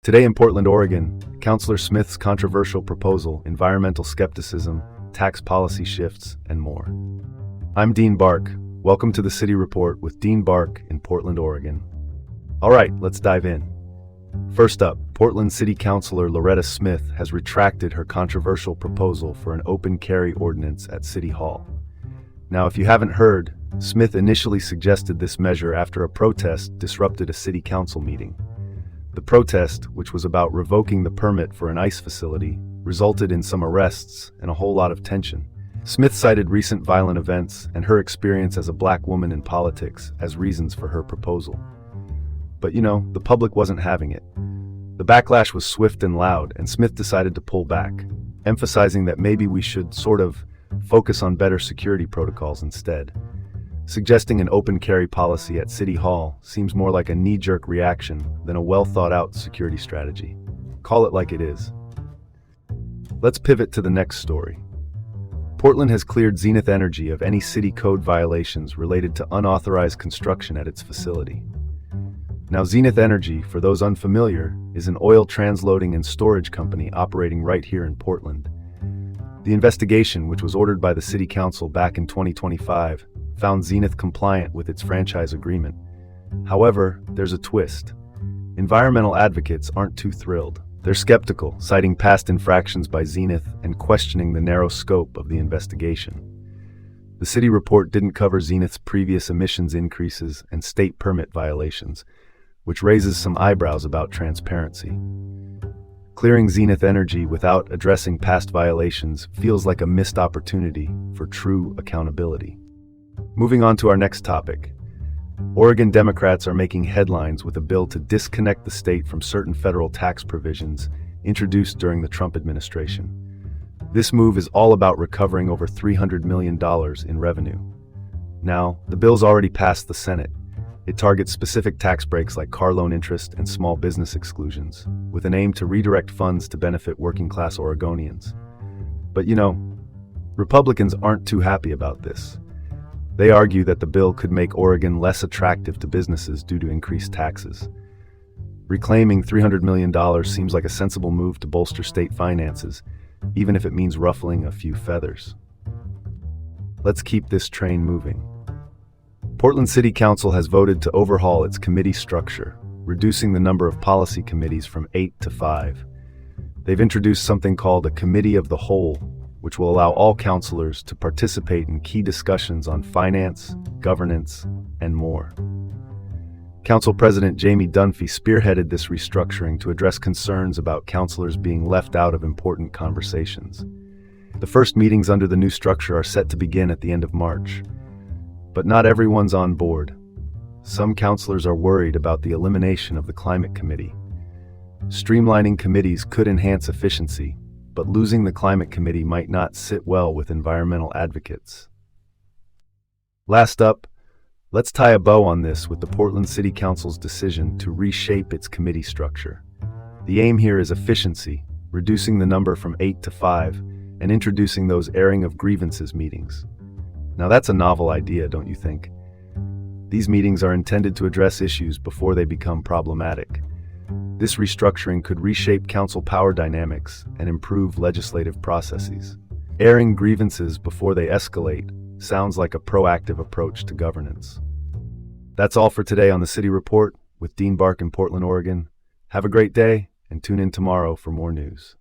Today in Portland, Oregon, Councillor Smith's controversial proposal, environmental skepticism, tax policy shifts, and more. I'm Dean Bark. Welcome to the City Report with Dean Bark in Portland, Oregon. All right, let's dive in. First up, Portland City Councilor Loretta Smith has retracted her controversial proposal for an open carry ordinance at City Hall. Now, if you haven't heard, Smith initially suggested this measure after a protest disrupted a city council meeting. The protest, which was about revoking the permit for an ice facility, resulted in some arrests and a whole lot of tension. Smith cited recent violent events and her experience as a black woman in politics as reasons for her proposal. But the public wasn't having it. The backlash was swift and loud, and Smith decided to pull back, emphasizing that maybe we should sort of focus on better security protocols instead. Suggesting an open carry policy at City Hall seems more like a knee-jerk reaction than a well-thought-out security strategy. Call it like it is. Let's pivot to the next story. Portland has cleared Zenith Energy of any city code violations related to unauthorized construction at its facility. Now, Zenith Energy, for those unfamiliar, is an oil transloading and storage company operating right here in Portland. The investigation, which was ordered by the City Council back in 2025, found Zenith compliant with its franchise agreement. However, there's a twist. Environmental advocates aren't too thrilled. They're skeptical, citing past infractions by Zenith and questioning the narrow scope of the investigation. The city report didn't cover Zenith's previous emissions increases and state permit violations, which raises some eyebrows about transparency. Clearing Zenith Energy without addressing past violations feels like a missed opportunity for true accountability. Moving on to our next topic. Oregon Democrats are making headlines with a bill to disconnect the state from certain federal tax provisions introduced during the Trump administration. This move is all about recovering over $300 million in revenue. Now, the bill's already passed the Senate. It targets specific tax breaks like car loan interest and small business exclusions, with an aim to redirect funds to benefit working-class Oregonians. But Republicans aren't too happy about this. They argue that the bill could make Oregon less attractive to businesses due to increased taxes. Reclaiming $300 million seems like a sensible move to bolster state finances, even if it means ruffling a few feathers. Let's keep this train moving. Portland City Council has voted to overhaul its committee structure, reducing the number of policy committees from 8 to 5. They've introduced something called a Committee of the Whole, which will allow all councilors to participate in key discussions on finance, governance, and more. Council President Jamie Dunphy spearheaded this restructuring to address concerns about councilors being left out of important conversations. The first meetings under the new structure are set to begin at the end of March. But not everyone's on board. Some councilors are worried about the elimination of the Climate Committee. Streamlining committees could enhance efficiency, but losing the Climate Committee might not sit well with environmental advocates. Last up, let's tie a bow on this with the Portland City Council's decision to reshape its committee structure. The aim here is efficiency, reducing the number from 8 to 5, and introducing those airing of grievances meetings. Now that's a novel idea, don't you think? These meetings are intended to address issues before they become problematic. This restructuring could reshape council power dynamics and improve legislative processes. Airing grievances before they escalate sounds like a proactive approach to governance. That's all for today on the City Report with Dean Bark in Portland, Oregon. Have a great day and tune in tomorrow for more news.